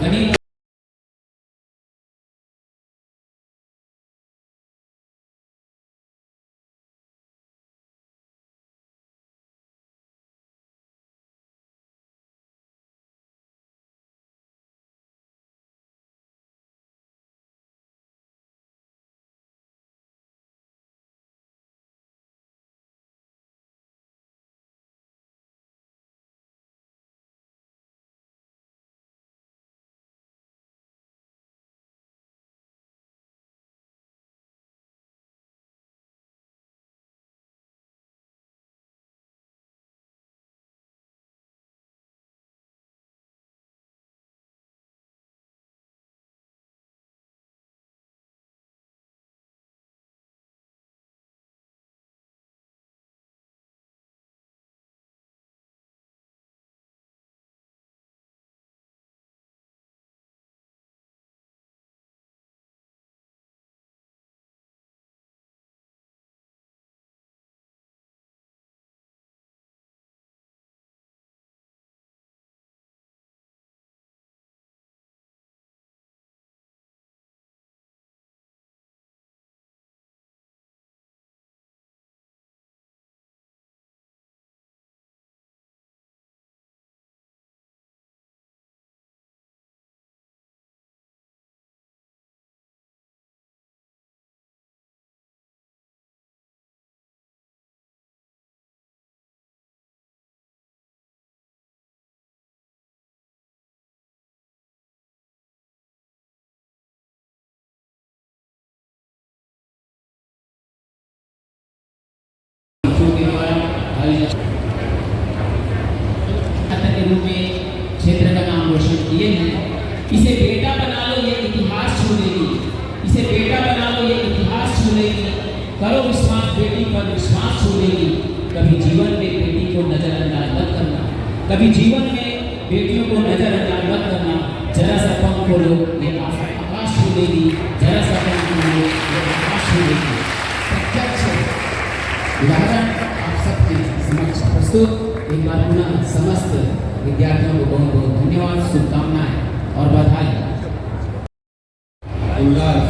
घनी के रूप में क्षेत्र का नाम रोशन किए हैं। इसे बेटा बना लो ये इतिहास छू लेगी, इसे बेटा बना लो ये इतिहास छू लेगी। करो विश्वास बेटी पर विश्वास छू लेगी। कभी जीवन में बेटी को नजरअंदाज मत करना, कभी जीवन में बेटियों को नजरअंदाज मत करना। जरा सा पंख खोलो ये आकाश छू लेगी, जरा सा पंख खोलो ये आकाश छू लेगी। प्रत्यक्ष उदाहरण आप सबके समक्ष प्रस्तुत। एक बार पुनः समस्त विद्यार्थियों को बहुत बहुत धन्यवाद, शुभकामनाएं और बधाई। उल्लास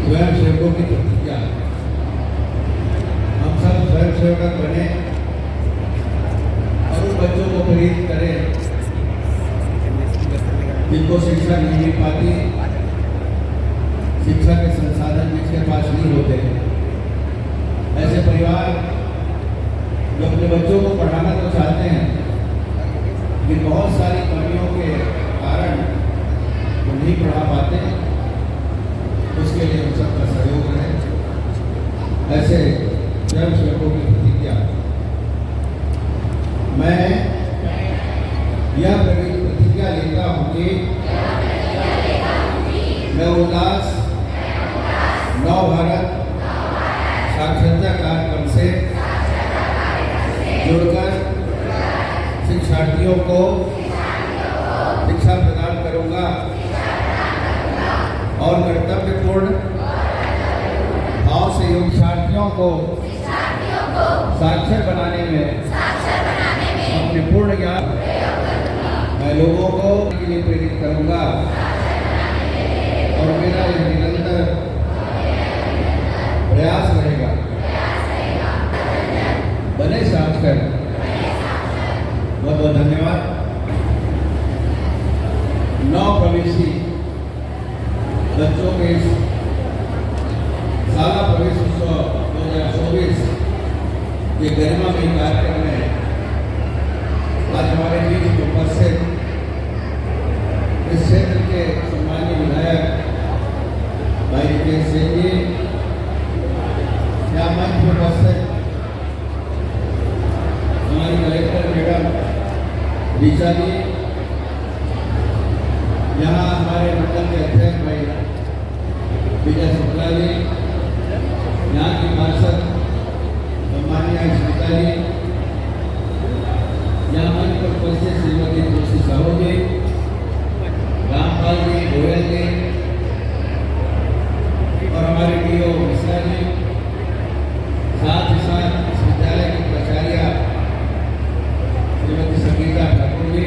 स्वयं सेवकों की प्रतिज्ञा। हम सब स्वयं सेवक बने और उन बच्चों को प्रेरित करें जिनको शिक्षा नहीं मिल पाती, शिक्षा के संसाधन जिसके पास नहीं होते। ऐसे परिवार जो अपने बच्चों को पढ़ाना तो चाहते हैं लेकिन बहुत सारी कमियों के कारण वो नहीं पढ़ा पाते, उसके लिए हम सबका सहयोग रहे। ऐसे स्वयं सेवकों की प्रतिज्ञा। मैं यह प्रतिज्ञा लेता हूँ कि मैं उल्लास नव भारत साक्षरता कार्यक्रम से जुड़कर शिक्षार्थियों को शिक्षा प्रदान करूंगा और कर्तव्यपूर्ण भाव से शिक्षार्थियों को साक्षर बनाने में अपने पूर्ण ज्ञान मैं लोगों को के लिए प्रेरित करूंगा और मेरा यह निरंतर प्रयास रहेगा। बने साक्षर। बहुत बहुत धन्यवाद। नौ प्रवेशी बच्चों के शाला प्रवेश उत्सव 2024 के गरिमा में कार्यक्रम में आज हमारे बीच उपस्थित इस क्षेत्र के सम्मानीय विधायक भाई रितेश सिंह जी, यहाँ मंच पर उपस्थित हमारी कलेक्टर मैडम ऋचा जी, यहाँ हमारे मंडल के अध्यक्ष भाई विजय शुक्ला जी, यहाँ की पार्षद सम्मानीय स्मिता जी, यहाँ मंच पर उपस्थित श्रीमती तुलसी साहू जी, रामपाल जी, गोयल जी और हमारे डीओ मिश्रा जी, साथ ही साथ इस विद्यालय की प्राचार्य श्रीमती संगीता ठाकुर जी,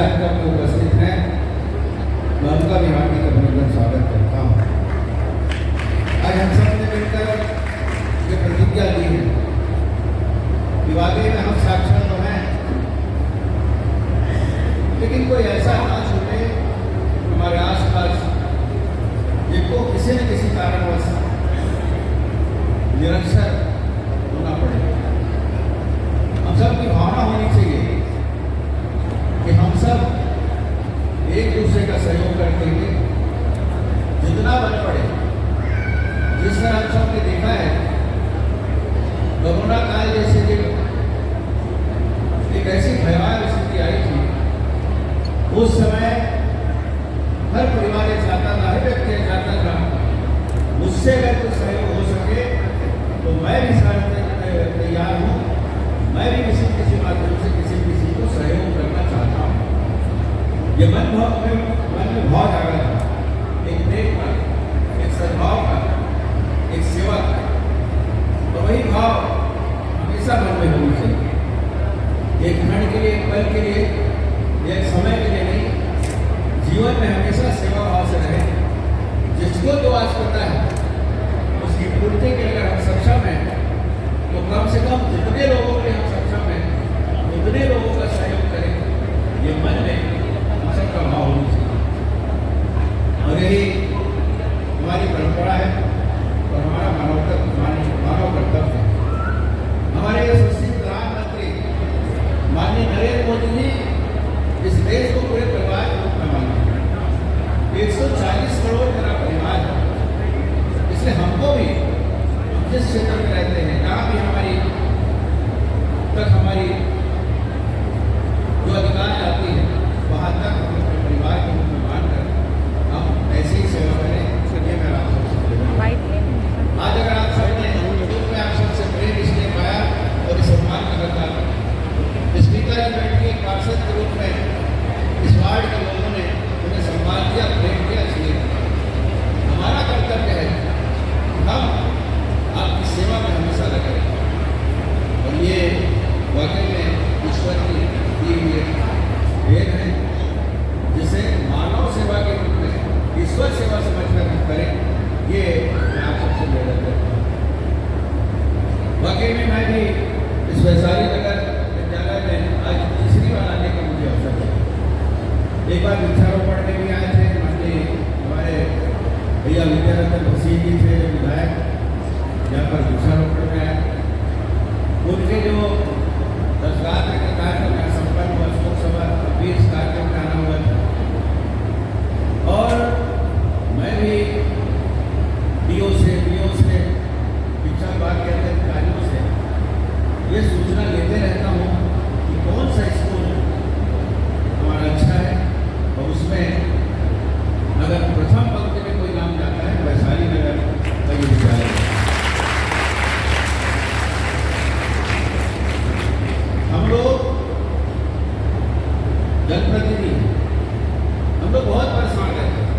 कार्यक्रम में उपस्थित हैं, मैं उनका भी हार्दिक अभिनंदन स्वागत करता हूँ। आज हम सब ने मिलकर ये प्रतिज्ञा ली है कि वाकई में हम साक्षर तो हैं, लेकिन कोई ऐसा ना छूटे हमारे आसपास जिनको किसी न किसी कारणवश निरक्षर होना पड़े। हम सबकी भावना होनी चाहिए कि हम सब एक दूसरे का सहयोग करते हुए जितना बन पड़े। जिस तरह हम सब ने देखा है कोरोना काल जैसे दिन एक ऐसी भयावह स्थिति आई थी, उस समय हर परिवार ये चाहता था, हर व्यक्ति ये चाहता था मुझसे अगर कुछ सहयोग हो सके तो मैं भी तैयार हूँ, मैं भी किसी माध्यम से किसी को सहयोग करना चाहता हूँ। ये मन में भाव जागा था, एक प्रेम का, एक सद्भाव का, एक सेवा का। तो वही भाव हमेशा मन में होनी चाहिए। एक क्षण के लिए, एक पल के लिए, एक समय के लिए नहीं, जीवन में हमेशा सेवा भाव से रहे। जिसको जो आज पता है उसकी पूर्ति के लिए अगर हम सक्षम हैं तो कम से कम जितने लोगों के लिए हम सक्षम हैं उतने लोगों का सहयोग करें। ये मन में हम सबका भाव होना चाहिए और यही हमारी परंपरा है और हमारा मानव कर्तव्य है। हमारे यशस्वी प्रधानमंत्री माननीय नरेंद्र मोदी जी इस देश को पूरे परिवार के रूप में मानते हैं। 140 करोड़ मेरा परिवार है, इसलिए हमको भी जिस क्षेत्र में रहते हैं, जहाँ भी हमारी जो अधिकार आती है वहाँ तक हम अपने परिवार के रूप में मानकर हम ऐसी ही सेवा करें। ये मेरा आप सबसे आज अगर आप सबने में आप सबसे प्रेम इसलिए पाया और इस सम्मान का करता स्पीकर जी बैठ के पार्षद के रूप में इस वार्ड के लोगों ने उन्हें सम्मान किया, प्रेम किया। इसलिए हमारा कर्तव्य है हम आपकी सेवा में हमेशा लगे और ये वाकई में ईश्वर की दी हुई भेद है जिसे मानव सेवा के रूप में ईश्वर सेवा समझकर हम करें। ये मैं आप सबसे निवेदन करता हूँ। वाकई में मैं भी इस वैशाली नगर विद्यालय में आज तीसरी बार आने का मुझे अवसर मिला। एक बार वृक्षारोपण में भी आए थे, माननीय हमारे भैया विद्यारतन भसीन जी थे विधायक, यहाँ पर वृक्षारोपण में आए। उनके जो 10 लाख का कार्यक्रम यहाँ संपन्न हुआ, लोकसभा 20 कार्यक्रम का आना हुआ था और मैं भी डीओ से शिक्षा विभाग के अधिकारियों से ये सूचना लेते रहता हूँ कि कौन सा स्कूल हमारा अच्छा है और उसमें अगर प्रथम पंक्ति में कोई नाम जाता है वैशाली नगर का ये विद्यालय। हम लोग जनप्रतिनिधि, हम लोग बहुत परेशान रहते हैं।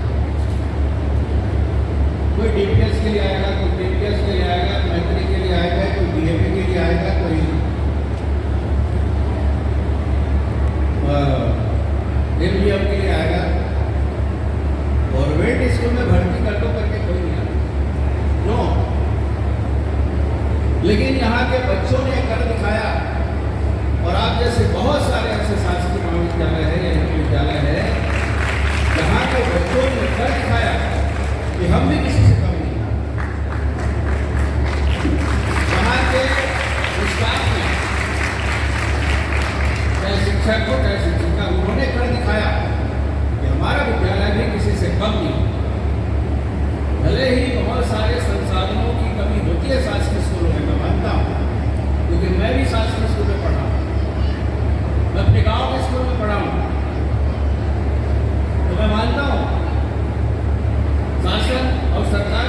कोई डीपीएस के लिए आएगा, कोई डीपीएस के लिए आएगा, मैत्री के लिए आएगा, कोई डीएपी के लिए आएगा, कोई एमडीएम के लिए आएगा और गवर्नमेंट स्कूल में भर्ती कर दो करके कोई नहीं आता। क्यों? लेकिन यहाँ के बच्चों ने कर दिखाया और आप जैसे बहुत सारे ऐसे शासकीय महाविद्यालय है या विद्यालय है जहाँ के बच्चों ने कर दिखाया कि हम भी किसी से कम नहीं। वहाँ के स्टाफ ने, चाहे शिक्षक हो चाहे शिक्षिका, उन्होंने कर दिखाया कि हमारा विद्यालय भी किसी से कम नहीं। भले ही बहुत सारे संसाधनों की कमी होती है शासकीय स्कूलों में, मैं मानता हूँ, क्योंकि मैं भी शासकीय स्कूल में पढ़ा हूँ, मैं अपने गाँव के स्कूल में पढ़ा हूँ, तो मैं मानता हूँ शासन और सरकार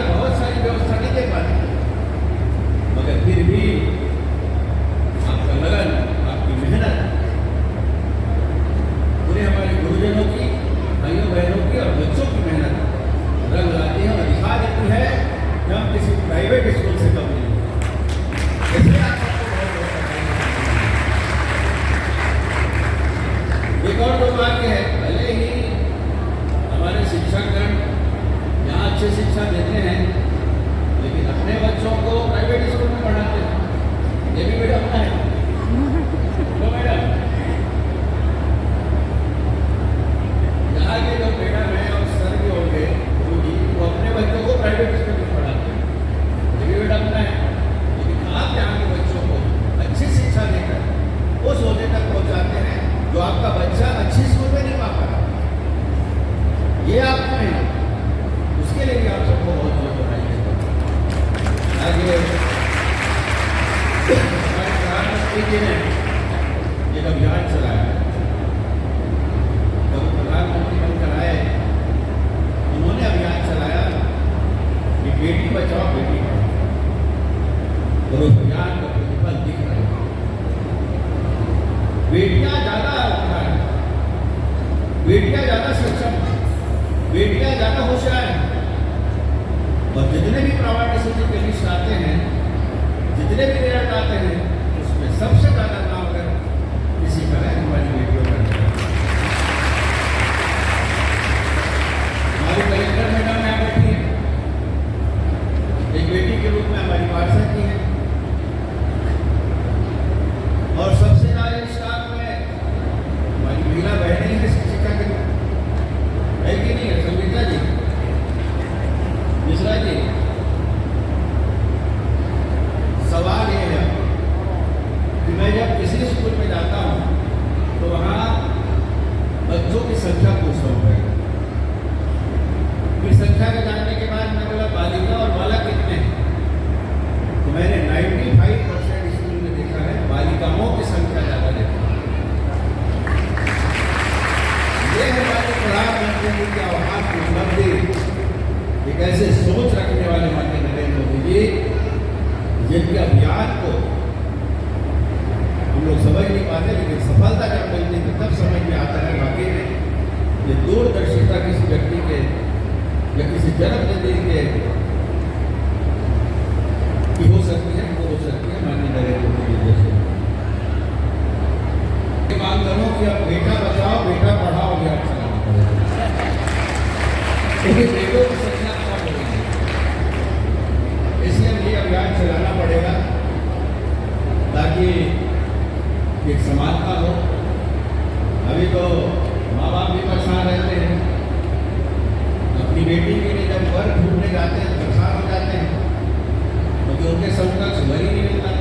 आगे हमारे प्रधानमंत्री जी ने एक अभियान चलाया है। जब प्रधानमंत्री बनकर आए, उन्होंने अभियान चलाया कि बेटी बचाओ बेटी पढ़ाओ, और उस अभियान का प्रतिफल दिख रहा है। बेटियां ज्यादा उठाए, बेटियां ज्यादा सक्षम, बेटियां ज्यादा होशियार हैं, और जितने भी प्राइवेट के लिस्ट आते हैं, जितने भी रिजल्ट आते हैं, उसमें सबसे ज्यादा नाम अगर किसी का है हमारी बेटियों का। हमारी कलेक्टर मैडम यहाँ बैठी है, एक बेटी के रूप में हमारी पार्षद की है, और सबसे ज्यादा स्टाफ में हमारी महिला बहनें हैं शिक्षिका के रूप में, है कि नहीं है? संगीता जी, मिश्रा जी, सवाल ये है कि मैं जब किसी स्कूल में जाता हूँ तो वहाँ बच्चों की संख्या पूछता हूँ पहले, फिर संख्या को जानने के बाद मैं बोला बालिका और बालक कितने हैं, तो मैंने 95% स्कूल में देखा है बालिकाओं की संख्या ज़्यादा देखा है। ये है हमारे प्रधानमंत्री जी की आह्वान की उपलब्धि, एक ऐसे सोच रखने वाले माननीय नरेंद्र मोदी जी, जिनके अभियान को हम लोग समझ नहीं पाते, लेकिन सफलता जब मिलती है तब समझ में आता है वाकई में ये दूरदर्शिता किसी व्यक्ति के या किसी जनप्रतिनिधि के की हो सकती है, वो हो सकती है माननीय नरेंद्र मोदी जी जैसे। मांग करो कि अब बेटा बचाओ बेटा पढ़ाओ अभियान चलाना पड़ेगा, क्योंकि बेटों की संख्या कम हो रही है, इसलिए ये अभियान चलाना पड़ेगा ताकि एक समानता हो। अभी तो माँ बाप भी परेशान रहते हैं, अपनी बेटी के लिए जब वर्ग ढूंढने जाते हैं परेशान हो जाते हैं, क्योंकि उनके समकक्ष घर ही नहीं मिलता,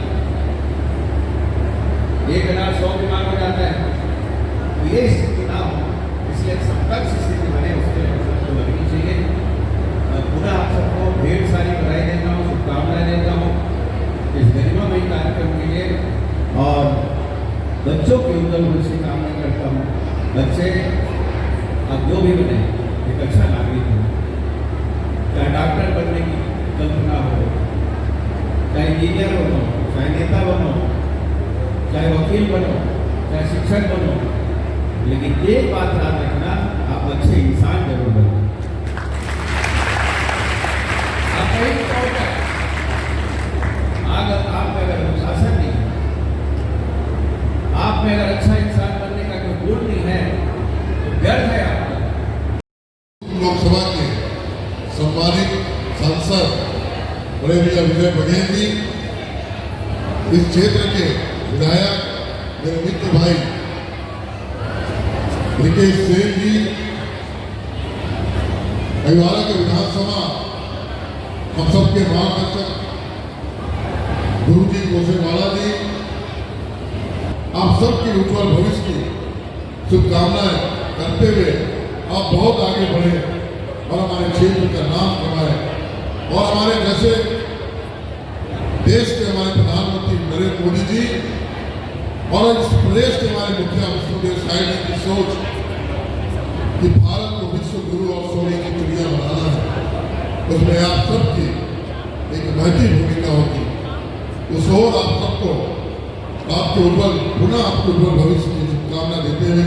1,100 की मांग हो जाता है। तो ये स्थिति ना हो, इसलिए समकक्ष स्थिति बने, उसके लिए लगनी चाहिए। पुनः आप सबको ढेर सारी बधाई देता हूँ, शुभकामनाएं देता हूँ इस गरिमामयी कार्यक्रम के लिए, और बच्चों की उज्जवल भविष्य की कामना करता हूँ। बच्चे आप जो भी बने एक अच्छा नागरिक हो, चाहे डॉक्टर बनने की कल्पना हो, चाहे इंजीनियर बनो, चाहे नेता बनो, चाहे वकील बनो, चाहे शिक्षक बनो, लेकिन एक बात याद रखना, आप अच्छे इंसान जरूर बनो। आप में अगर अनुशासन नहीं है, आप में अगर अच्छा इंसान बनने का कोई गुण नहीं है, तो व्यर्थ है आपका। लोकसभा के सम्मानित सांसद बड़े भैया विजय बघेल जी, इस क्षेत्र के विधायक मेरे मित्र भाई रिकेश सेन जी, अहिवारा के विधानसभा हम सबके मार्गदर्शक गुरु जी कोसेवाला जी, आप सबके उज्जवल भविष्य की शुभकामनाएं करते हुए आप बहुत आगे बढ़े और हमारे क्षेत्र का नाम कमाए, और हमारे जैसे देश के हमारे प्रधानमंत्री नरेंद्र मोदी जी और इस प्रदेश के हमारे मुखिया विष्णुदेव साई जी की सोच कि भारत को विश्व गुरु और सोने की चिड़िया बनाना है, उसमें आप सबकी एक महती भूमिका होगी। उस और आप सबको आपके उज्जवल पुनः आपके उज्जवल भविष्य की शुभकामना देते हुए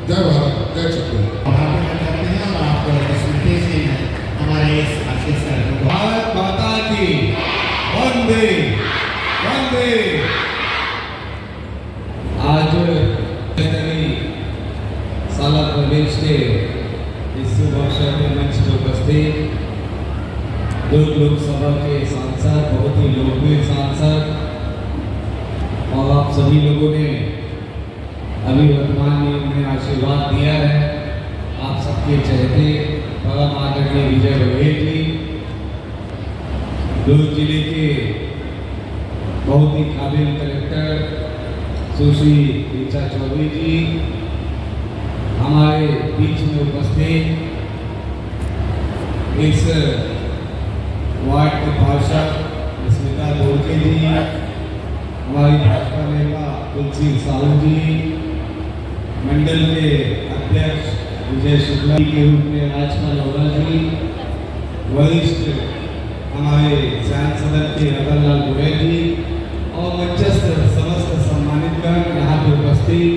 जय भारत जय छत्तीसगढ़ करते हैं, और आपको सुनते से हमारे इस आशीष कार्यक्रम भारत माता की वंदे वंदे। आज साला प्रदेश के इस शुभ अवसर के मंच पर उपस्थित लोकसभा के सांसद, बहुत ही लोकप्रिय सांसद, और आप सभी लोगों ने अभी वर्तमान में उन्हें आशीर्वाद दिया है। आप सबके चहेते परम आदरणीय विजय बघेल जी, दुर्ग जिले के बहुत ही काबिल कलेक्टर सुश्री ऋचा चौधरी जी, हमारे बीच में उपस्थित इस वार्ड के पार्षद स्मिता दोरके जी, हमारी भाजपा नेता तुलसी साहू जी, मंडल के अध्यक्ष विजय शुक्ला जी के रूप में राजपाल अरोड़ा जी, वरिष्ठ हमारे सांसद के रतनलाल गोयल जी और मंचस्थ समस्त सम्मानितगण, यहाँ पे उपस्थित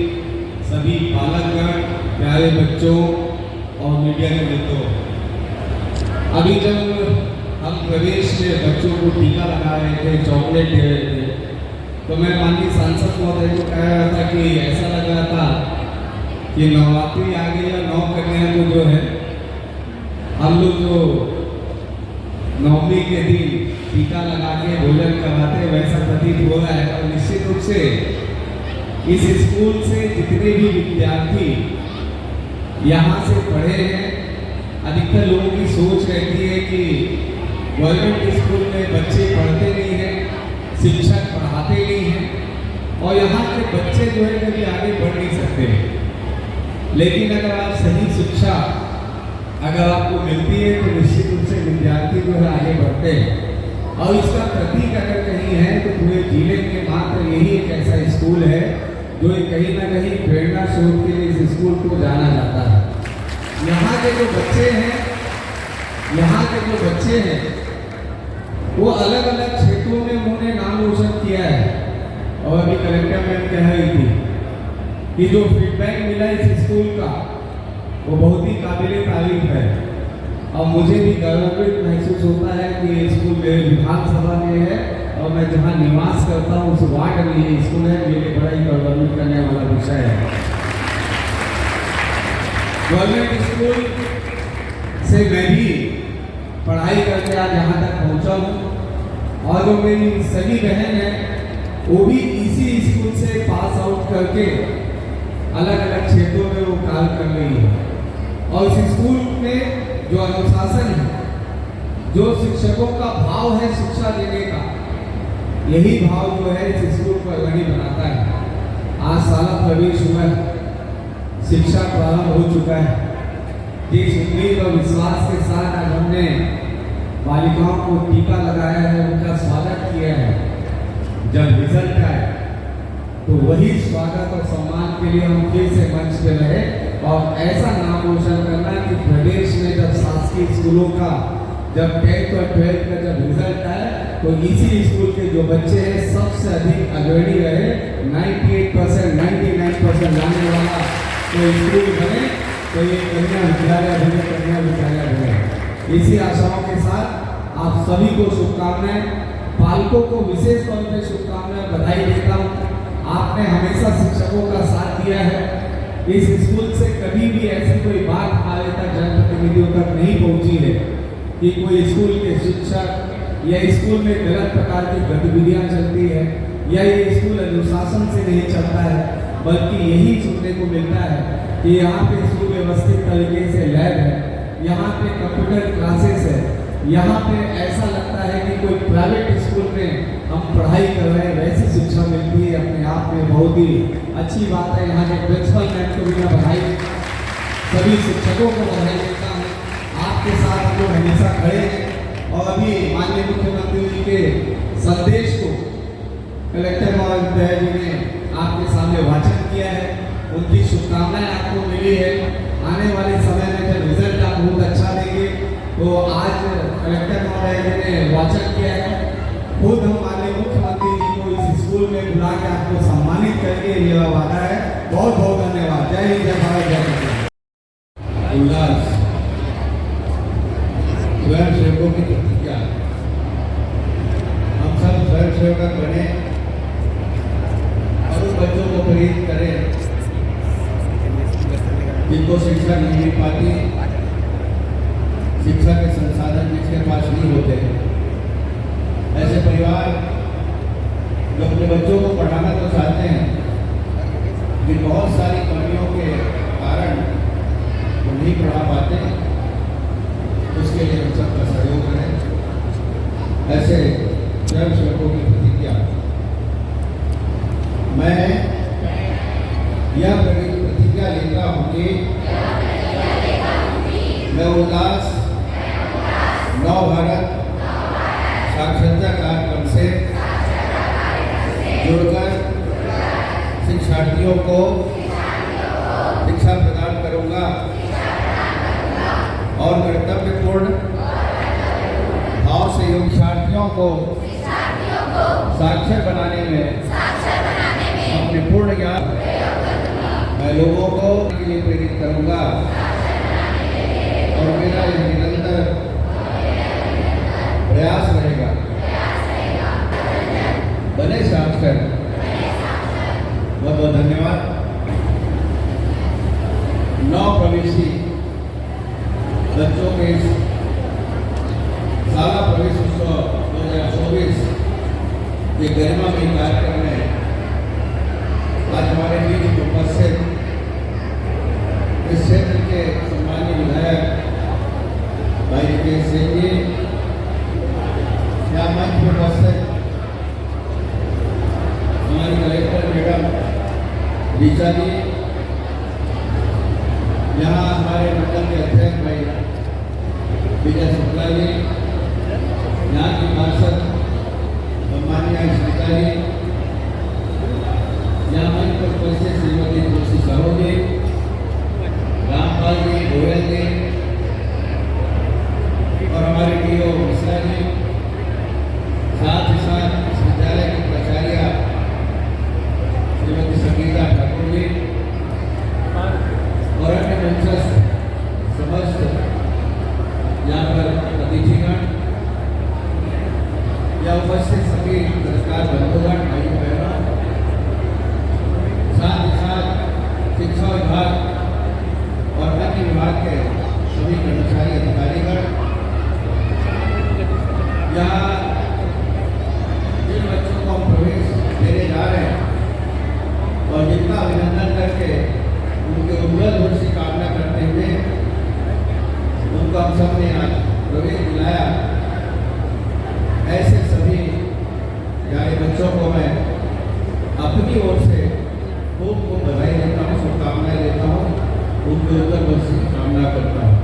सभी पालकगण, प्यारे बच्चों और मीडिया के मित्रों, अभी जब हम प्रदेश में बच्चों को टीका लगा रहे थे, चॉकलेट दे रहे थे, तो मैं माननीय सांसद महोदय को कह रहा था कि ऐसा लग रहा था कि नवरात्रि आ गई और 9 कन्या को जो है हम लोग जो नवमी के दिन टीका लगा के भोजन कराते वैसा प्रतीत हो रहा है। और निश्चित रूप से इस स्कूल से जितने भी विद्यार्थी यहाँ से पढ़े हैं, अधिकतर लोगों की सोच रहती है कि गवर्नमेंट स्कूल में बच्चे पढ़ते नहीं हैं, शिक्षक पढ़ाते नहीं हैं और यहाँ के बच्चे जो है कभी आगे बढ़ नहीं सकते। लेकिन अगर आप सही शिक्षा अगर आपको मिलती है तो निश्चित रूप से विद्यार्थी जो है आगे बढ़ते हैं। और इसका प्रतीक अगर कहीं है तो पूरे जिले के मात्र यही एक ऐसा स्कूल है जो कहीं ना कहीं प्रेरणा स्रोत के लिए इस स्कूल को जाना जाता है। यहाँ के जो बच्चे हैं वो अलग अलग क्षेत्रों में उन्होंने नाम रोशन किया है। और अभी कलेक्टर मैम कह रही थी कि जो फीडबैक मिला इस स्कूल का वो बहुत ही काबिले तारीफ है। और मुझे भी गौरवित महसूस होता है कि स्कूल मेरे विधानसभा में है और मैं जहाँ निवास करता हूँ उस वार्ड में ये स्कूल है, मेरे बड़ा ही गौरवित करने वाला विषय है। गवर्नमेंट स्कूल से मैं भी पढ़ाई करके आज यहाँ तक पहुँचा हूँ और जो मेरी सगी बहन है वो भी इसी स्कूल से पास आउट करके अलग अलग क्षेत्रों में वो कार्य कर रही है। और इस स्कूल में जो अनुशासन है, जो शिक्षकों का भाव है शिक्षा देने का, यही भाव जो है इस स्कूल को अग्रणी बनाता है। आज साला प्रवेश हुआ है, शिक्षा प्रारंभ हो चुका है। जिस उम्मीद और विश्वास के साथ आज हमने बालिकाओं को टीका लगाया है, उनका स्वागत किया है, जब रिजल्ट आए तो वही स्वागत और सम्मान के लिए हम फिर से मंच पे रहे और ऐसा नाम रोशन करना कि प्रदेश में जब शासकीय स्कूलों का जब 10th और 12th का जब रिजल्ट आए तो इसी स्कूल के जो बच्चे हैं सबसे अधिक अग्रणी रहे। 98%, 99% जाने वाला तो स्कूल बने तो ये कन्या विद्यालय बने, कन्या विद्यालय बने। इसी आशाओं के साथ आप सभी को शुभकामनाएं, पालकों को विशेष तौर पर शुभकामनाएं, बधाई देता हूँ। आपने हमेशा शिक्षकों का साथ दिया है। इस स्कूल से कभी भी ऐसी कोई बात हमारे तक जनप्रतिनिधियों तक नहीं पहुँची है कि कोई स्कूल के शिक्षक या स्कूल में गलत प्रकार की गतिविधियाँ चलती है या ये स्कूल अनुशासन से नहीं चलता है, बल्कि यही सुनने को मिलता है कि यहाँ पे सुव्यवस्थित तरीके से लैब है, यहाँ पे कंप्यूटर क्लासेस है, यहाँ पे ऐसा लगता है कि कोई प्राइवेट स्कूल में हम पढ़ाई कर रहे हैं वैसी शिक्षा मिलती है। अपने आप में बहुत ही अच्छी बात है। यहाँ के प्रिंसिपल मैम को भी मैं बधाई, सभी शिक्षकों को बधाई देता हूँ। आपके साथ हम लोग हमेशा खड़े हैं। और अभी माननीय मुख्यमंत्री जी के संदेश को कलेक्टर महोदय जी ने आपके सामने वाचन किया है, उनकी शुभकामनाएं आपको मिली है। आने वाले समय में जब रिजल्ट आप बहुत अच्छा देंगे तो आज कलेक्टर महोदय जी ने वाचन किया है, खुद हम माननीय मुख्यमंत्री जी को इस स्कूल में बुला के आपको सम्मानित करके मेरा वादा है। बहुत बहुत धन्यवाद। जय हिंद, जय भारत, जय माता। उल्लास स्वयं सेवकों की प्रतिज्ञा, हम सब स्वयं सेवक बने और उन बच्चों को प्रेरित करें जिनको शिक्षा नहीं मिल पाती, शिक्षा के संसाधन जिसके पास नहीं होते। ऐसे परिवार जो अपने बच्चों को पढ़ाना तो चाहते हैं लेकिन बहुत सारी कमियों के कारण वो नहीं पढ़ा पाते, उसके लिए हम सबका सहयोग करें। ऐसे स्वयं सेवकों की प्रतिज्ञा मैं यह प्रतिज्ञा लेता हूँ कि मैं उल्लास नव भारत साक्षरता कार्यक्रम को साक्षर बनाने में अपने पूर्ण ज्ञान मैं लोगों को के लिए प्रेरित करूंगा और मेरा यह निरंतर प्रयास रहेगा। बने साक्षर। बहुत बहुत धन्यवाद। नव प्रवेशी बच्चों के इस शाला प्रवेश उत्सव 2024 के गरिमामय कार्यक्रम में आज हमारे बीच उपस्थित इस क्षेत्र के सम्मानीय विधायक भाई रितेश सिंह जी, यहाँ मंच पर उपस्थित हमारी कलेक्टर मैडम रीचा जी, यहाँ हमारे मंडल के अध्यक्ष भाई विजय शुक्ला जी, यहाँ की पार्षद सम्मानीय स्मिता जी, यहाँ मंच पर उपस्थित श्रीमती तुलसी साहू जी, रामपाल जी, गोयल जी और हमारे डीओ मिश्रा जी, साथ ही साथ इस विद्यालय की प्राचार्य श्रीमती संगीता ठाकुर जी और अन्य मंचस्थ समस्त यहाँ पर अतिथिगण, यहाँ उपस्थित सभी सरकार बंधुगण, भाई बहनों, साथ ही साथ शिक्षा विभाग और अन्य विभाग के सभी कर्मचारी अधिकारीगण, यहाँ जिन बच्चों को हम प्रवेश देने जा रहे हैं और जिनका अभिनंदन करके उनके उज्ज्वल भविष्य की कामना करते हुए उनको हम सब ने आज प्रवेश दिलाया, ऐसे सभी प्यारे बच्चों को मैं अपनी ओर से खूब खूब बधाई देता हूँ, शुभकामनाएं देता हूँ, उनके उज्ज्वल भविष्य की कामना करता हूँ।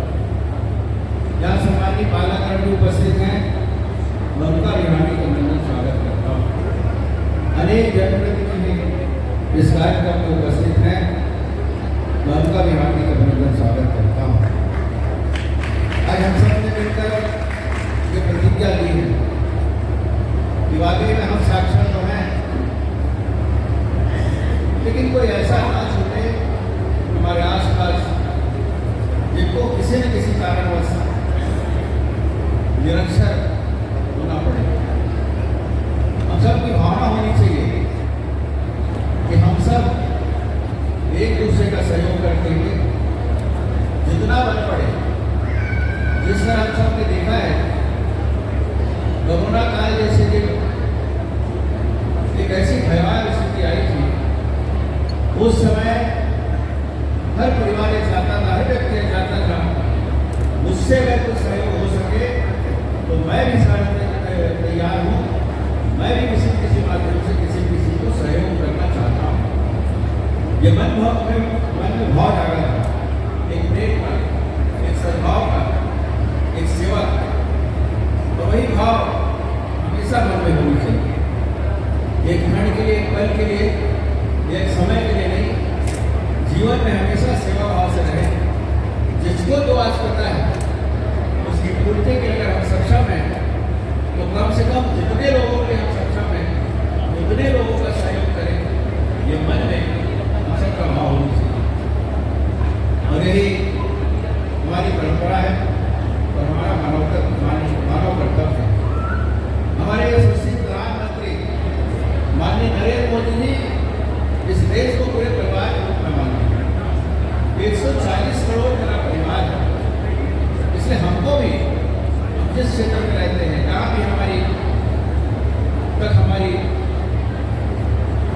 यहाँ सम्मानित पालकगण भी उपस्थित हैं, मैं उनका भी हार्दिक अभिनंदन स्वागत करता हूँ। अनेक जनप्रतिनिधि इस कार्यक्रम में उपस्थित हैं, मैं उनका भी हार्दिक अभिनंदन स्वागत करता हूँ। आज हम सब ने मिलकर ये प्रतिज्ञा ली है कि वाकई में हम साक्षर तो हैं, लेकिन कोई ऐसा ना छूटे हमारे आसपास जिनको किसी न किसी कारणवश निरक्षर होना पड़े। हम सब की भावना होनी चाहिए कि हम सब एक दूसरे का सहयोग करते हुए जितना बन पड़े, जिस तरह हम सब ने देखा है कोरोना काल जैसे कि एक ऐसी भयावह स्थिति आई थी, उस समय हर परिवार ये चाहता था, हर व्यक्ति ये चाहता था मुझसे अगर कुछ सहयोग हो सके तो मैं भी तैयार हूँ, मैं भी किसी माध्यम से किसी को सहयोग करना चाहता हूँ। ये मन में भाव जागा था, एक प्रेम का, एक सद्भाव का, एक सेवा का। तो वही भाव हमेशा मन में होनी चाहिए। एक क्षण के लिए, एक पल के लिए, एक समय के लिए नहीं, जीवन में हमेशा सेवा भाव से रहे। जिसको तो आज पता है उसकी पूर्ति के अगर हम सक्षम हैं तो कम से कम जितने लोगों के हम सक्षम हैं उतने लोगों का सहयोग करें, ये मन में हम सबका भाव होना चाहिए। और यही हमारी परंपरा है और हमारा मानव कर्तव्य है। हमारे यशस्वी प्रधानमंत्री माननीय नरेंद्र मोदी जी इस देश को पूरे परिवार के रूप में मानते हैं। 140 करोड़ मेरा परिवार है, इसलिए हमको भी जिस क्षेत्र में रहते हैं, जहाँ भी हमारी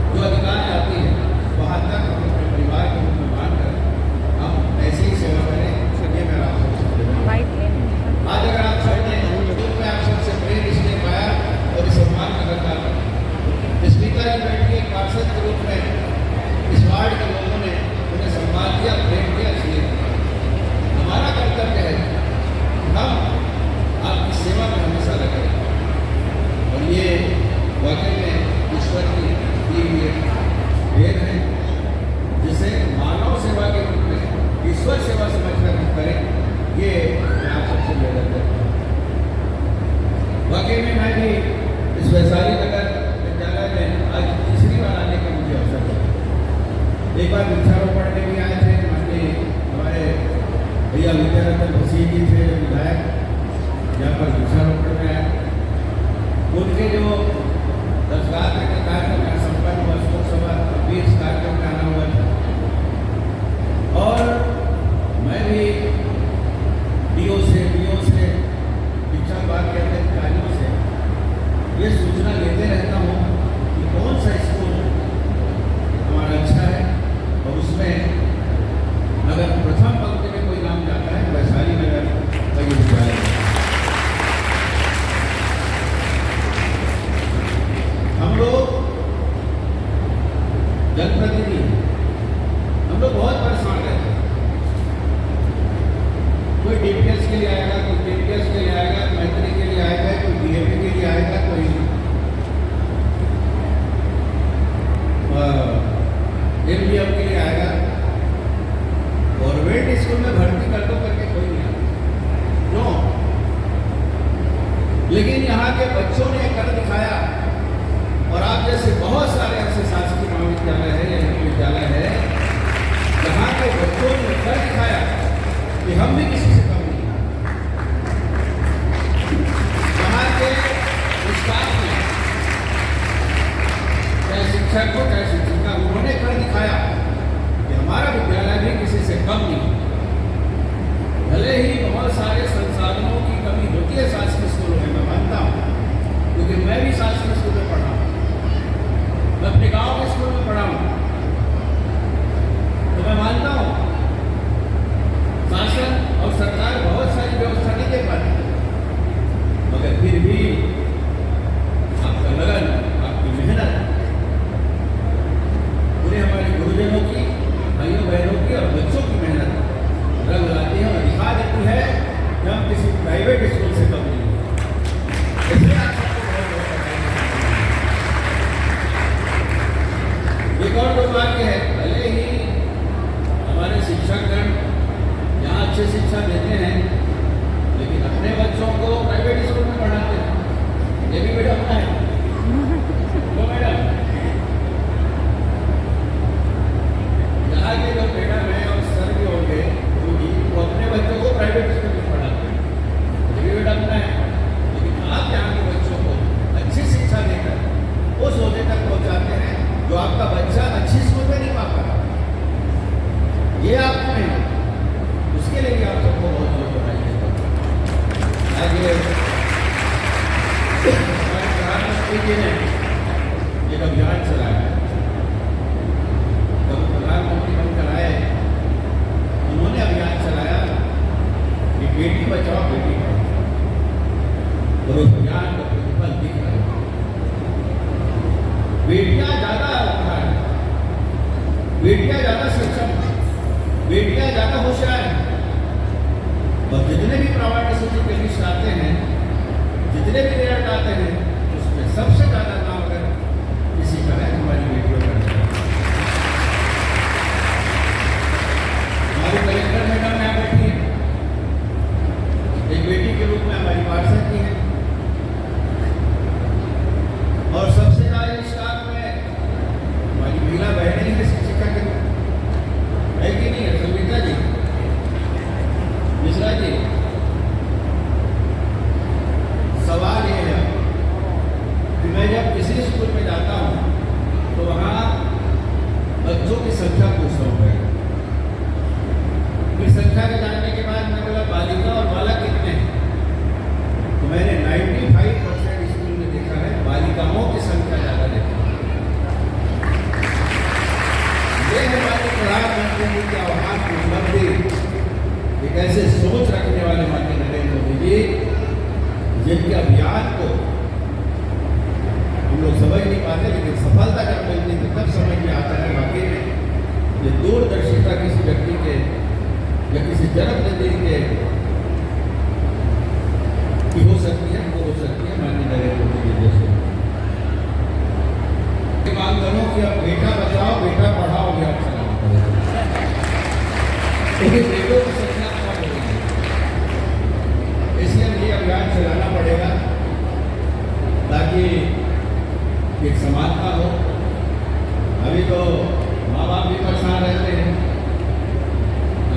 जो अधिकार आती है वहाँ तक हम अपने परिवार के रूप में मानकर हम ऐसी ही सेवा करें। ये मेरा आज अगर आप सबने मैं आप सबसे प्रेम इसलिए पाया और इस सम्मान का करता था। स्पीकर जी बैठिए, पार्षद के रूप में इस वार्ड के लोगों ने उन्हें सम्मान दिया, प्रेम दिया, इसलिए हमारा कर्तव्य है हम आपकी सेवा में हमेशा लगे। और ये वाकई में लेकिन यहाँ के बच्चों ने कर दिखाया, और आप जैसे बहुत सारे ऐसे शासकीय महाविद्यालय है या विद्यालय है जहाँ के बच्चों ने कर दिखाया कि हम भी किसी से कम नहीं। यहाँ के स्टाफ ने, चाहे शिक्षक हो चाहे शिक्षिका, उन्होंने कर दिखाया कि हमारा विद्यालय भी किसी से कम नहीं। भले ही बहुत सारे संसाधनों की कमी होती है शासकीय स्कूलों में, मैं मानता हूँ, क्योंकि मैं भी शासकीय स्कूल में पढ़ा हूँ, मैं अपने गांव के स्कूल में पढ़ा हूँ, तो मैं मानता हूँ शासन और सरकार बहुत सारी व्यवस्था नहीं दे पाती, मगर फिर भी आपका लगन, आपकी मेहनत, पूरे हमारे गुरुजनों की, भाइयों बहनों की और बच्चों की मेहनत रंग लाती है और दिखा देती है कि हम किसी प्राइवेट स्कूल से कम नहीं हैं। इसलिए आप सबको बहुत बहुत बधाई। एक और दुर्भाग्य है, भले ही हमारे शिक्षकगण यहाँ अच्छी शिक्षा देते हैं, लेकिन अपने बच्चों को प्राइवेट स्कूल में पढ़ाते हैं। ये भी बेटा अपना है तो मैडम, यहाँ के जो मैडम है और सर भी होंगे, वो अपने बच्चों को प्राइवेट स्कूल में पढ़ाते हैं, ये भी बेटा अपना है। लेकिन आप यहाँ के बच्चों को अच्छी शिक्षा देकर उस ओहदे तक पहुँचाते हैं जो आपका बच्चा अच्छी स्कूल में नहीं पा पा। ये आपको नहीं, उसके लिए भी आप सबको बहुत बहुत बधाई देता हूँ। आगे हमारे प्रधानमंत्री जी ने एक अभियान चलाया है। जब प्रधानमंत्री बनकर आए, उन्होंने अभियान चलाया कि बेटी बचाओ बेटी पढ़ाओ, और उस अभियान का प्रतिफल दिख रहा है। बेटियां ज्यादा उठा है, बेटियां ज्यादा सक्षम, बेटियां ज्यादा होशियार हैं, और जितने भी प्राइवेट स्कूल के लिस्ट आते हैं, जितने भी रिजल्ट आते हैं, उसमें सबसे ज्यादा नाम अगर किसी का है, हमारी बेटियों का है। हमारी कलेक्टर मैडम यहाँ बैठी है, एक बेटी के रूप में हमारी पार्षद की है, और सबसे ज्यादा स्टाफ में हमारी महिला बहनें हैं शिक्षिका के रूप में, है कि नहीं है? संगीता जी, मिश्रा जी, सवाल ये है कि मैं जब किसी स्कूल में जाता हूँ तो वहाँ बच्चों की संख्या पूछता हूँ, फिर संख्या के जानने के बाद मैं बोला बालिका और बालक कितने हैं, तो मैंने 95% स्कूल में देखा है बालिकाओं की संख्या ज़्यादा देखी। ये हमारे प्रधानमंत्री जी की आह्वान की उपलब्धि, एक ऐसे सोच रखने वाले माननीय नरेंद्र मोदी जी, जिनके अभियान को हम लोग समझ नहीं पाते, लेकिन सफलता जब मिलती है तब समझ में आता है वाकई में ये दूरदर्शिता किसी व्यक्ति के या किसी जनप्रतिनिधि के की हो सकती है, वो हो सकती है माननीय नरेंद्र मोदी जी जैसे। मांग करो कि अब बेटा बचाओ बेटा पढ़ाओ अभियान चलाना पड़ेगा, लेकिन बेटों की संख्या कम हो रही है, इसलिए ये अभियान चलाना पड़ेगा ताकि एक समानता हो। अभी तो माँ बाप भी परेशान रहते हैं,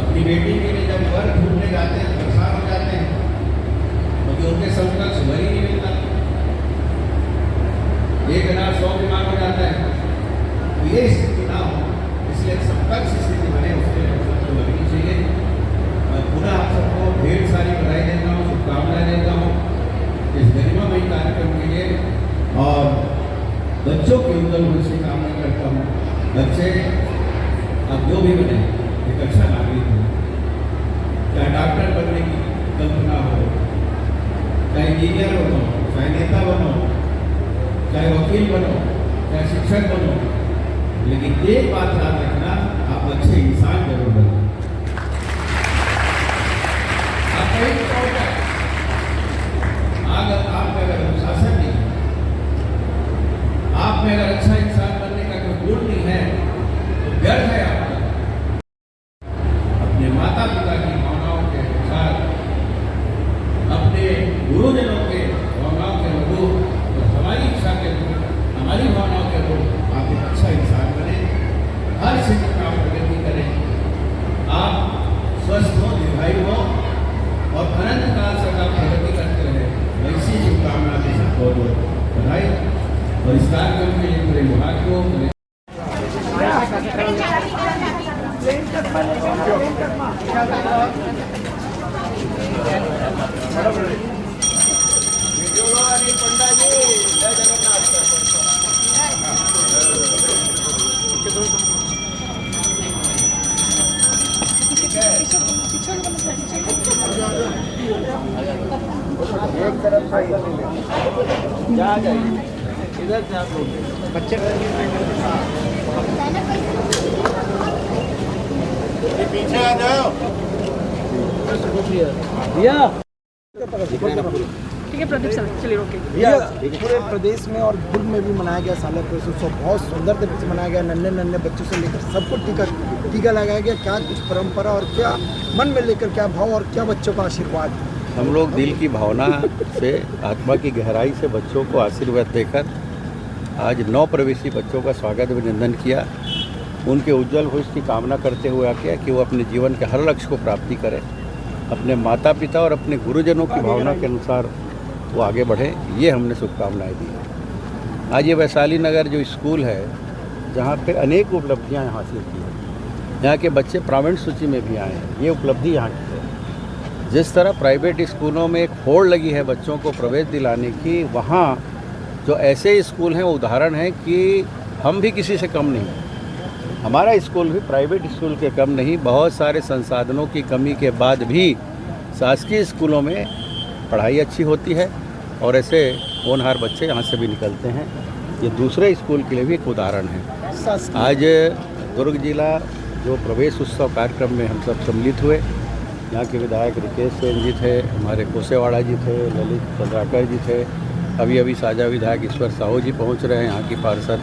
अपनी बेटी के लिए जब घर ढूंढने जाते हैं परेशान हो जाते हैं, क्योंकि उनके समकक्ष घर ही नहीं मिलता, 1,100 बीमार हो जाता है। तो ये स्थिति ना हो, इसलिए समकक्ष स्थिति बने, उसके लिए सबको लगनी चाहिए। मैं पुनः आप सबको ढेर सारी बधाई देता हूँ, शुभकामनाएं देता हूँ इस गरिमामयी कार्यक्रम के लिए, और बच्चों की उज्जवल भविष्य की कामना करता हूँ। बच्चे आप जो भी बने एक अच्छा नागरिक हो, चाहे डॉक्टर बनने की कल्पना हो, चाहे इंजीनियर बनो, चाहे नेता बनो, चाहे वकील बनो, चाहे शिक्षक बनो, लेकिन एक बात याद रखना, आप अच्छे इंसान जरूर बनो। आप कहीं भी पहुंचा, आप में अगर अनुशासन नहीं, आप में अगर अच्छा इंसान बनने का कोई गुण नहीं है, तो व्यर्थ है आपका। अपने माता पिता की भावनाओं के अनुसार, अपने गुरुजनों के पुरस्कार के उनके लिए पूरे विभाग को ठीक है प्रदीप सर, चलिए ओके। पूरे प्रदेश में और दुर्ग में भी मनाया गया साला प्रवेशोत्सव, बहुत सुंदर तरीके से मनाया गया। नन्हे नन्हे बच्चों से लेकर सबको टीका लगाया गया। क्या कुछ परंपरा और क्या मन में लेकर क्या भाव और क्या बच्चों का आशीर्वाद? हम लोग दिल की भावना से, आत्मा की गहराई से बच्चों को आशीर्वाद देकर आज 9 प्रवेशी बच्चों का स्वागत अभिनंदन किया। उनके उज्जवल भविष्य की कामना करते हुए आके कि वो अपने जीवन के हर लक्ष्य को प्राप्ति करें, अपने माता पिता और अपने गुरुजनों की भावना के अनुसार वो आगे बढ़े, ये हमने शुभकामनाएं दी है। आज ये वैशाली नगर जो स्कूल है, जहाँ पे अनेक उपलब्धियाँ हासिल की हैं, यहाँ के बच्चे प्रावीण्य सूची में भी आए हैं, ये उपलब्धि यहाँ की है। जिस तरह प्राइवेट स्कूलों में एक होड़ लगी है बच्चों को प्रवेश दिलाने की, वहाँ जो ऐसे स्कूल हैं वो उदाहरण है कि हम भी किसी से कम नहीं। हमारा स्कूल भी प्राइवेट स्कूल के कम नहीं। बहुत सारे संसाधनों की कमी के बाद भी शासकीय स्कूलों में पढ़ाई अच्छी होती है और ऐसे होनहार बच्चे यहाँ से भी निकलते हैं। ये दूसरे स्कूल के लिए भी एक उदाहरण है। आज दुर्ग जिला जो प्रवेश उत्सव कार्यक्रम में हम सब सम्मिलित हुए, यहाँ के विधायक रिकेश सेन जी थे, हमारे कोसेवाड़ा जी थे, ललित चंद्राकर जी थे, अभी साझा विधायक ईश्वर साहू जी पहुँच रहे हैं, यहाँ की पार्षद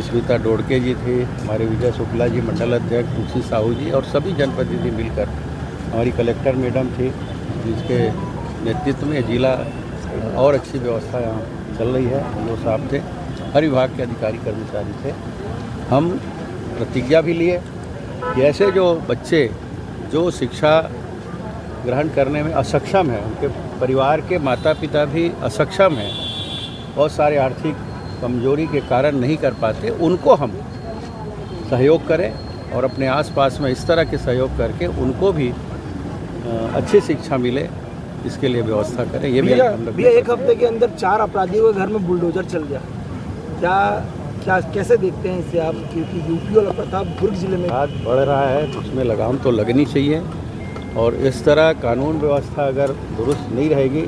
स्मिता डोडके जी थी, हमारे विजय शुक्ला जी मंडल अध्यक्ष, तुलसी साहू जी और सभी जनप्रतिनिधि मिलकर, हमारी कलेक्टर मैडम थी जिसके नेतृत्व में जिला और अच्छी व्यवस्था यहाँ चल रही है, वो साहब थे, हर विभाग के अधिकारी कर्मचारी थे। हम प्रतिज्ञा भी लिए कि ऐसे जो बच्चे जो शिक्षा ग्रहण करने में असक्षम हैं, उनके परिवार के माता पिता भी असक्षम हैं, बहुत सारे आर्थिक कमजोरी के कारण नहीं कर पाते, उनको हम सहयोग करें और अपने आसपास में इस तरह के सहयोग करके उनको भी अच्छी शिक्षा मिले, इसके लिए व्यवस्था करें। ये भैया एक हफ्ते के अंदर 4 अपराधियों के घर में बुलडोजर चल गया, क्या कैसे देखते हैं इसे आप? क्योंकि यूपी वाला प्रताप दुर्ग जिले में हाथ बढ़ रहा है तो उसमें लगाम तो लगनी चाहिए, और इस तरह कानून व्यवस्था अगर दुरुस्त नहीं रहेगी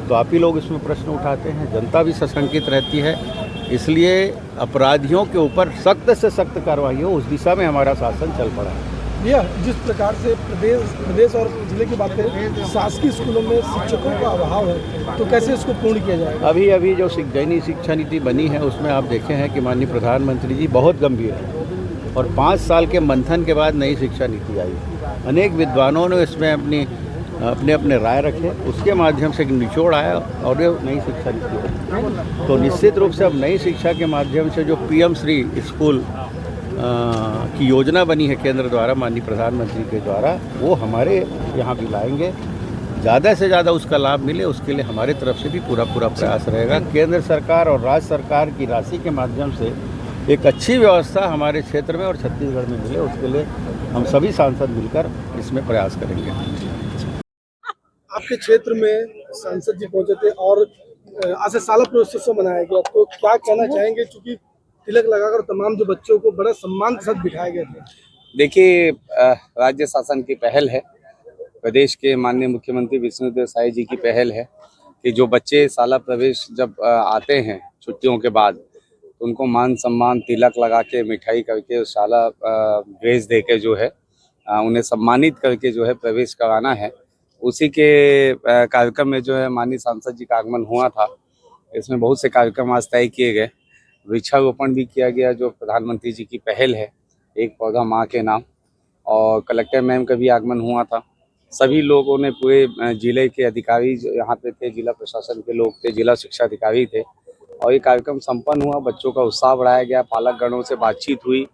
तो आप ही लोग इसमें प्रश्न उठाते हैं, जनता भी सशंकित रहती है। इसलिए अपराधियों के ऊपर सख्त से सख्त कार्रवाई हो, उस दिशा में हमारा शासन चल पड़ा है। भैया जिस प्रकार से प्रदेश और जिले की बात करें, शासकीय स्कूलों में शिक्षकों का अभाव है, तो कैसे इसको पूर्ण किया जाएगा? अभी जो नई शिक्षा नीति बनी है उसमें आप देखे हैं कि माननीय प्रधानमंत्री जी बहुत गंभीर है और 5 साल के मंथन के बाद नई शिक्षा नीति आई। अनेक विद्वानों ने इसमें अपने राय रखे, उसके माध्यम से एक निचोड़ आया और ये नई शिक्षा नीति बनी। तो निश्चित रूप से अब नई शिक्षा के माध्यम से जो PM श्री स्कूल की योजना बनी है केंद्र द्वारा, माननीय प्रधानमंत्री के द्वारा, वो हमारे यहाँ भी लाएंगे, ज़्यादा से ज़्यादा उसका लाभ मिले, उसके लिए हमारे तरफ से भी पूरा प्रयास रहेगा। केंद्र सरकार और राज्य सरकार की राशि के माध्यम से एक अच्छी व्यवस्था हमारे क्षेत्र में और छत्तीसगढ़ में मिले, उसके लिए हम सभी सांसद मिलकर इसमें प्रयास करेंगे। आपके क्षेत्र में सांसद जी पहुंचे थे और आज से साला प्रवेशोत्सव मनाया गया, तो क्या कहना चाहेंगे? चूँकि तिलक लगाकर तमाम जो बच्चों को बड़ा सम्मान के साथ बिठाए गए थे। देखिए, राज्य शासन की पहल है, प्रदेश के माननीय मुख्यमंत्री विष्णुदेव साय जी की पहल है कि जो बच्चे शाला प्रवेश जब आते हैं छुट्टियों के बाद, तो उनको मान सम्मान तिलक लगा के मिठाई करके शाला ड्रेस दे के जो है उन्हें सम्मानित करके जो है प्रवेश कराना है। उसी के कार्यक्रम में जो है माननीय सांसद जी का आगमन हुआ था। इसमें बहुत से कार्यक्रम आज तय किए गए, वृक्षारोपण भी किया गया जो प्रधानमंत्री जी की पहल है, एक पौधा माँ के नाम, और कलेक्टर मैम का भी आगमन हुआ था। सभी लोगों ने, पूरे जिले के अधिकारी जो यहाँ पे थे, जिला प्रशासन के लोग थे, जिला शिक्षा अधिकारी थे, और ये कार्यक्रम संपन्न हुआ। बच्चों का उत्साह बढ़ाया गया, पालक गणों से बातचीत हुई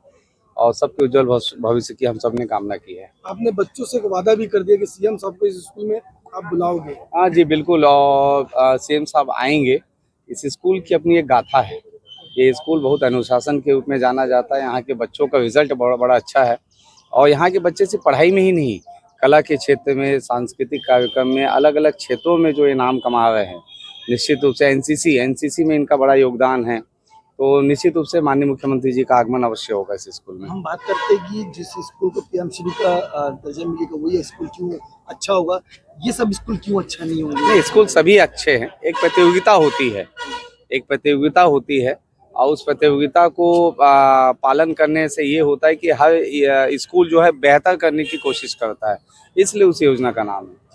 और सबके उज्जवल भविष्य की हम सब ने कामना की है। आपने बच्चों से वादा भी कर दिया कि CM साहब को इस स्कूल में आप बुलाओगे? हाँ जी बिल्कुल, और CM साहब आएंगे। इस स्कूल की अपनी एक गाथा है, ये स्कूल बहुत अनुशासन के रूप में जाना जाता है। यहाँ के बच्चों का रिजल्ट बड़ा अच्छा है और यहाँ के बच्चे सिर्फ पढ़ाई में ही नहीं, कला के क्षेत्र में, सांस्कृतिक कार्यक्रम में, अलग अलग क्षेत्रों में जो इनाम कमा रहे हैं। निश्चित रूप से एनसीसी में इनका बड़ा योगदान है। तो निश्चित रूप से माननीय मुख्यमंत्री जी का आगमन अवश्य होगा इस स्कूल में। हम बात करते हैं कि जिस स्कूल को पीएमसीडी का दर्जा मिलेगा वही स्कूल क्यों अच्छा होगा, ये सब स्कूल क्यों अच्छा नहीं होंगे? नहीं, स्कूल सभी अच्छे हैं। एक प्रतियोगिता होती है और उस प्रतियोगिता को पालन करने से ये होता है कि हर स्कूल जो है बेहतर करने की कोशिश करता है, इसलिए उस योजना का नाम है।